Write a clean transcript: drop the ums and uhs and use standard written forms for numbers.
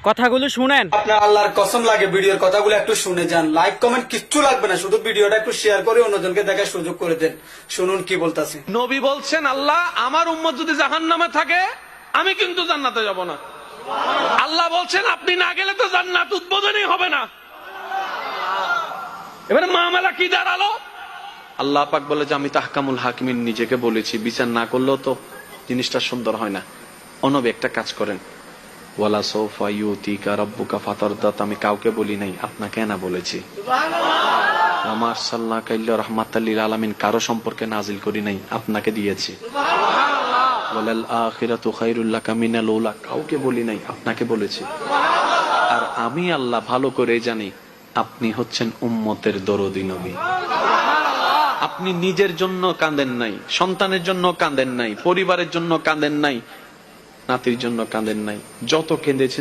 কথাগুলো শুনেন। আপনার আল্লাহর কসম লাগে ভিডিওর কথাগুলো একটু শুনে যান। লাইক কমেন্ট কিচ্ছু লাগবে না, শুধু ভিডিওটা একটু শেয়ার করে অন্যজনকে দেখার সুযোগ করে দেন। শুনুন কি বলতাছে। নবী বলছেন, আল্লাহ আমার উম্মত যদি জাহান্নামে থাকে আমি কিন্তু জান্নাতে যাব না। আল্লাহ বলছেন আপনি না গেলে তো জান্নাত উদ্বোধনই হবে না। এবারে মামলা কি দাঁড়ালো? আল্লাহ পাক বলে যে আমি তাহকামুল হাকিমিন নিজেকে বলেছি, বিচার না করলেও তো জিনিসটা সুন্দর হয় না। অনবী একটা কাজ করেন, ওয়ালা সৌফা ইউতিকা রাব্বুকা ফাতারদাত, আমি কাউকে বলি নাই, আপনাকে না বলেছি। ওয়া মা আরসালনাকা ইল্লা রাহমাতাল লিল আলামিন, কারো সম্পর্কে নাজিল করি নাই, আপনাকে দিয়েছি। ওয়ালাল আখিরাতু খায়রুল লাকা মিনাল উলা, কাউকে বলি নাই, আপনাকে বলেছি। আর আমি আল্লাহ ভালো করে জানি আপনি হচ্ছেন উম্মতের দরদী নবী। আপনি নিজের জন্য কাঁদেন নাই, সন্তানের জন্য কাঁদেন নাই, পরিবারের জন্য কাঁদেন নাই, নাতির জন্য কাঁদেন নাই, যত কেঁদেছেন